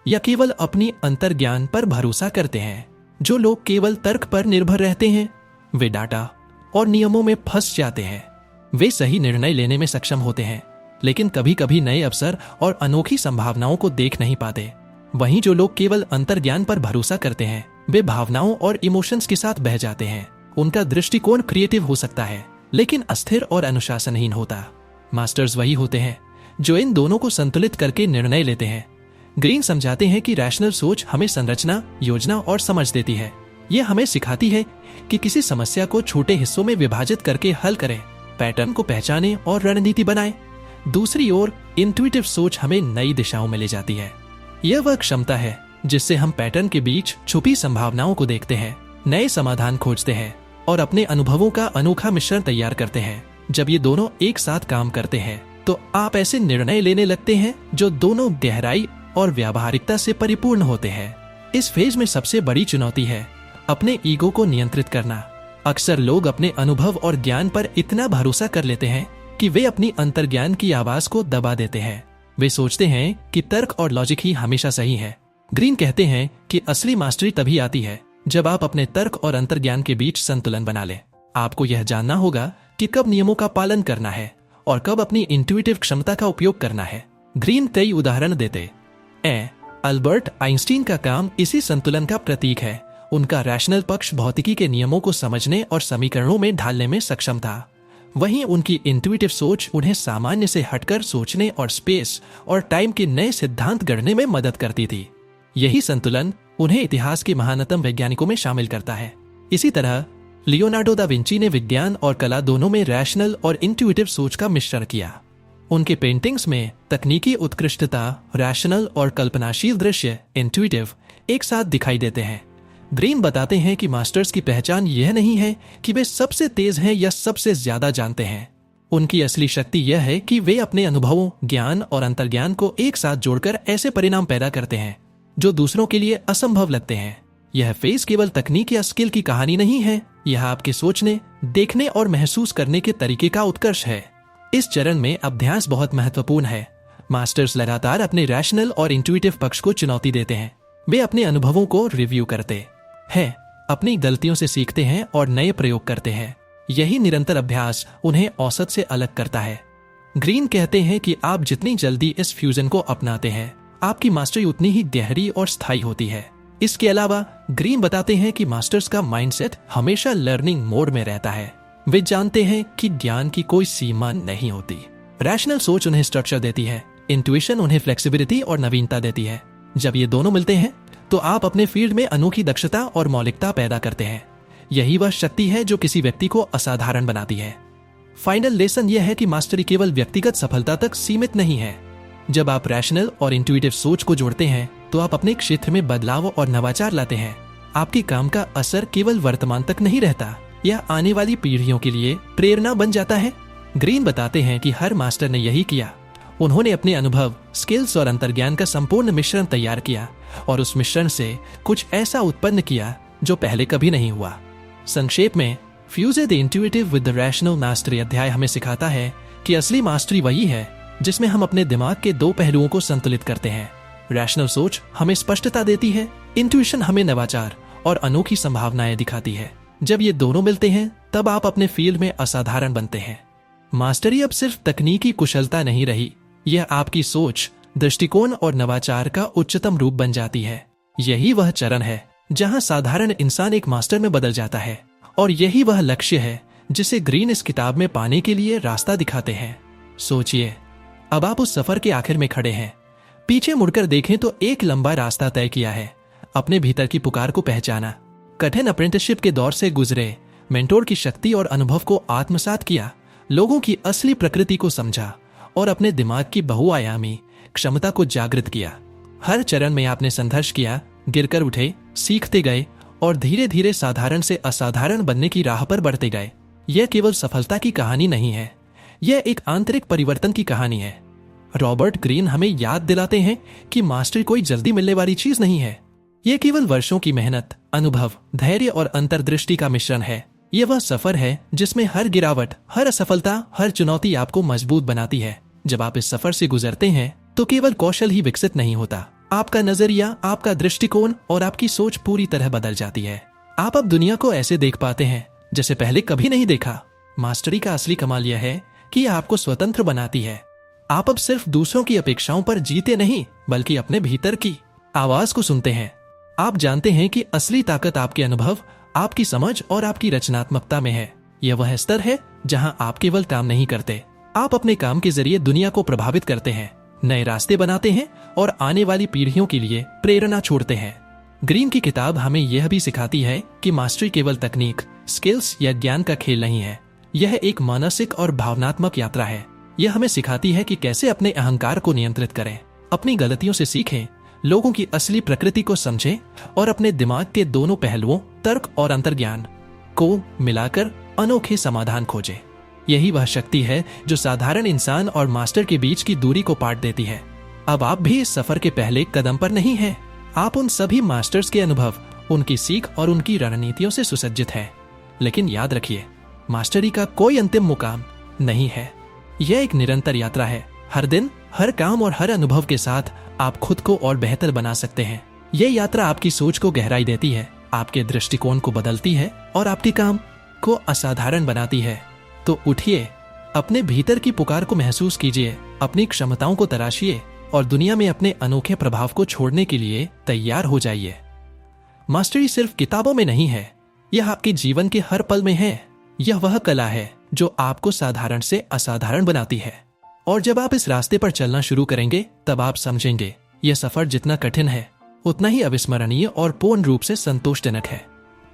या केवल अपनी अंतर्ज्ञान पर भरोसा करते हैं। जो लोग केवल तर्क पर निर्भर रहते हैं वे डाटा और नियमों में फंस जाते हैं। वे सही निर्णय लेने में सक्षम होते हैं लेकिन कभी कभी नए अवसर और अनोखी संभावनाओं को देख नहीं पाते। वहीं जो लोग केवल अंतर्ज्ञान पर भरोसा करते हैं वे भावनाओं और इमोशंस के साथ बह जाते हैं। उनका दृष्टिकोण क्रिएटिव हो सकता है लेकिन अस्थिर और अनुशासनहीन होता। मास्टर्स वही होते हैं जो इन दोनों को संतुलित करके निर्णय लेते हैं। ग्रीन समझाते हैं कि रैशनल सोच हमें संरचना, योजना और समझ देती है। यह हमें सिखाती है कि किसी समस्या को छोटे हिस्सों में विभाजित करके हल करें, पैटर्न को पहचानें और रणनीति बनाएं। दूसरी ओर इंट्यूटिव सोच हमें नई दिशाओं में ले जाती है। यह वह क्षमता है जिससे हम पैटर्न के बीच छुपी संभावनाओं को देखते हैं, नए समाधान खोजते हैं और अपने अनुभवों का अनोखा मिश्रण तैयार करते हैं। जब ये दोनों एक साथ काम करते हैं तो आप ऐसे निर्णय लेने लगते हैं जो दोनों गहराई और व्यावहारिकता से परिपूर्ण होते हैं। इस फेज में सबसे बड़ी चुनौती है अपने ईगो को नियंत्रित करना। अक्सर लोग अपने अनुभव और ज्ञान पर इतना भरोसा कर लेते हैं कि वे अपनी अंतर्ज्ञान की आवाज को दबा देते हैं। वे सोचते हैं कि तर्क और लॉजिक ही हमेशा सही है। ग्रीन कहते हैं कि असली मास्टरी तभी आती है जब आप अपने तर्क और अंतर्ज्ञान के बीच संतुलन बना लें। आपको यह जानना होगा कि कब नियमों का पालन करना है और कब अपनी इंट्यूटिव क्षमता का उपयोग करना है। ग्रीन कई उदाहरण देते हैं। अल्बर्ट आइंस्टीन का काम इसी संतुलन का प्रतीक है। उनका रैशनल पक्ष भौतिकी के नियमों को समझने और समीकरणों में ढालने में सक्षम था। वहीं उनकी इंट्यूटिव सोच उन्हें सामान्य से हटकर सोचने और स्पेस और टाइम के नए सिद्धांत गढ़ने में मदद करती थी। यही संतुलन उन्हें इतिहास के महानतम वैज्ञानिकों में शामिल करता है। इसी तरह लियोनार्डो दा विंची ने विज्ञान और कला दोनों में रैशनल और इंट्यूटिव सोच का मिश्रण किया। उनके पेंटिंग्स में तकनीकी उत्कृष्टता, रैशनल और कल्पनाशील दृश्य इंट्यूटिव एक साथ दिखाई देते हैं। ग्रीन बताते हैं कि मास्टर्स की पहचान यह नहीं है कि वे सबसे तेज हैं या सबसे ज्यादा जानते हैं। उनकी असली शक्ति यह है कि वे अपने अनुभवों, ज्ञान और अंतर्ज्ञान को एक साथ जोड़कर ऐसे परिणाम पैदा करते हैं जो दूसरों के लिए असंभव लगते हैं। यह फेज केवल तकनीक या स्किल की कहानी नहीं है, यह आपके सोचने, देखने और महसूस करने के तरीके का उत्कर्ष है। इस चरण में अभ्यास बहुत महत्वपूर्ण है। मास्टर्स लगातार अपने रैशनल और इंट्यूटिव पक्ष को चुनौती देते हैं। वे अपने अनुभवों को रिव्यू करते हैं, अपनी गलतियों से सीखते हैं और नए प्रयोग करते हैं। यही निरंतर अभ्यास उन्हें औसत से अलग करता है। ग्रीन कहते हैं कि आप जितनी जल्दी इस फ्यूजन को अपनाते हैं, आपकी मास्टरी उतनी ही गहरी और स्थायी होती है। इसके अलावा ग्रीन बताते हैं कि मास्टर्स का माइंडसेट हमेशा लर्निंग मोड में रहता है। वे जानते हैं कि ज्ञान की कोई सीमा नहीं होती। रैशनल सोच उन्हें स्ट्रक्चर देती है, इंट्यूशन उन्हें फ्लेक्सिबिलिटी और नवीनता देती है। जब ये दोनों मिलते हैं तो आप अपने फील्ड में अनोखी दक्षता और मौलिकता पैदा करते हैं। यही वह शक्ति है जो किसी व्यक्ति को असाधारण बनाती है। फाइनल लेसन यह है कि मास्टरी केवल व्यक्तिगत सफलता तक सीमित नहीं है। जब आप रैशनल और इंट्यूटिव सोच को जोड़ते हैं तो आप अपने क्षेत्र में बदलाव और नवाचार लाते हैं। आपकी काम का असर केवल वर्तमान तक नहीं रहता, यह आने वाली पीढ़ियों के लिए प्रेरणा बन जाता है। ग्रीन बताते हैं कि हर मास्टर ने यही किया। उन्होंने अपने अनुभव, स्किल्स और अंतर्ज्ञान का संपूर्ण मिश्रण तैयार किया और उस मिश्रण से कुछ ऐसा उत्पन्न किया जो पहले कभी नहीं हुआ। संक्षेप में, fuse the intuitive with the rational mastery अध्याय हमें सिखाता है कि असली मास्टरी वही है जिसमें हम अपने दिमाग के दो पहलुओं को संतुलित करते हैं। रैशनल सोच हमें स्पष्टता देती है, इंट्यूशन हमें नवाचार और अनोखी संभावनाएं दिखाती है। जब ये दोनों मिलते हैं तब आप अपने फील्ड में असाधारण बनते हैं। मास्टरी अब सिर्फ तकनीकी कुशलता नहीं रही, यह आपकी सोच, दृष्टिकोण और नवाचार का उच्चतम रूप बन जाती है। यही वह चरण है जहां साधारण इंसान एक मास्टर में बदल जाता है, और यही वह लक्ष्य है जिसे ग्रीन इस किताब में पाने के लिए रास्ता दिखाते हैं। सोचिए, अब आप उस सफर के आखिर में खड़े हैं। पीछे मुड़कर देखें तो एक लंबा रास्ता तय किया है। अपने भीतर की पुकार को पहचाना, कठिन अप्रेंटिसशिप के दौर से गुजरे, मेंटोर की शक्ति और अनुभव को आत्मसात किया, लोगों की असली प्रकृति को समझा और अपने दिमाग की बहुआयामी क्षमता को जागृत किया। हर चरण में आपने संघर्ष किया, गिरकर उठे, सीखते गए और धीरे धीरे साधारण से असाधारण बनने की राह पर बढ़ते गए। यह केवल सफलता की कहानी नहीं है, यह एक आंतरिक परिवर्तन की कहानी है। रॉबर्ट ग्रीन हमें याद दिलाते हैं कि मास्टरी कोई जल्दी मिलने वाली चीज नहीं है। यह केवल वर्षों की मेहनत, अनुभव, धैर्य और अंतर्दृष्टि का मिश्रण है। यह वह सफर है जिसमें हर गिरावट, हर असफलता, हर चुनौती आपको मजबूत बनाती है। जब आप इस सफर से गुजरते हैं तो केवल कौशल ही विकसित नहीं होता, आपका नजरिया, आपका दृष्टिकोण और आपकी सोच पूरी तरह बदल जाती है। आप अब दुनिया को ऐसे देख पाते हैं जैसे पहले कभी नहीं देखा। मास्टरी का असली कमाल यह है कि यह आपको स्वतंत्र बनाती है। आप अब सिर्फ दूसरों की अपेक्षाओं पर जीते नहीं, बल्कि अपने भीतर की आवाज को सुनते हैं। आप जानते हैं कि असली ताकत आपके अनुभव, आपकी समझ और आपकी रचनात्मकता में है। यह वह स्तर है जहां आप केवल काम नहीं करते, आप अपने काम के जरिए दुनिया को प्रभावित करते हैं, नए रास्ते बनाते हैं और आने वाली पीढ़ियों के लिए प्रेरणा छोड़ते हैं। ग्रीन की किताब हमें यह भी सिखाती है कि मास्टरी केवल तकनीक, स्किल्स या ज्ञान का खेल नहीं है, यह एक मानसिक और भावनात्मक यात्रा है। यह हमें सिखाती है कि कैसे अपने अहंकार को नियंत्रित करें, अपनी गलतियों से सीखें, लोगों की असली प्रकृति को समझें और अपने दिमाग के दोनों पहलुओं, तर्क और अंतर्ज्ञान को मिलाकर अनोखे समाधान खोजें। यही वह शक्ति है जो साधारण इंसान और मास्टर के बीच की दूरी को पाट देती है। अब आप भी इस सफर के पहले कदम पर नहीं हैं। आप उन सभी मास्टर्स के अनुभव, उनकी सीख और उनकी रणनीतियों से सुसज्जित हैं। लेकिन याद रखिए, मास्टरी का कोई अंतिम मुकाम नहीं है। यह एक निरंतर यात्रा है। हर दिन, हर काम और हर अनुभव के साथ आप खुद को और बेहतर बना सकते हैं। यह यात्रा आपकी सोच को गहराई देती है, आपके दृष्टिकोण को बदलती है और आपके काम को असाधारण बनाती है। तो उठिए, अपने भीतर की पुकार को महसूस कीजिए, अपनी क्षमताओं को तराशिए और दुनिया में अपने अनोखे प्रभाव को छोड़ने के लिए तैयार हो जाइए। मास्टरी सिर्फ किताबों में नहीं है, यह आपके जीवन के हर पल में है। यह वह कला है जो आपको साधारण से असाधारण बनाती है। और जब आप इस रास्ते पर चलना शुरू करेंगे तब आप समझेंगे यह सफर जितना कठिन है उतना ही अविस्मरणीय और पूर्ण रूप से संतोषजनक है।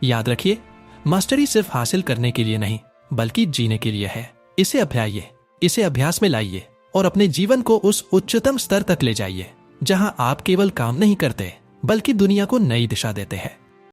याद रखिए, मास्टरी सिर्फ हासिल करने के लिए नहीं बल्कि जीने के लिए है। इसे अपनाइए, इसे अभ्यास में लाइए और अपने जीवन को उस उच्चतम स्तर तक ले जाइए जहां आप केवल काम नहीं करते बल्कि दुनिया को नई दिशा देते हैं।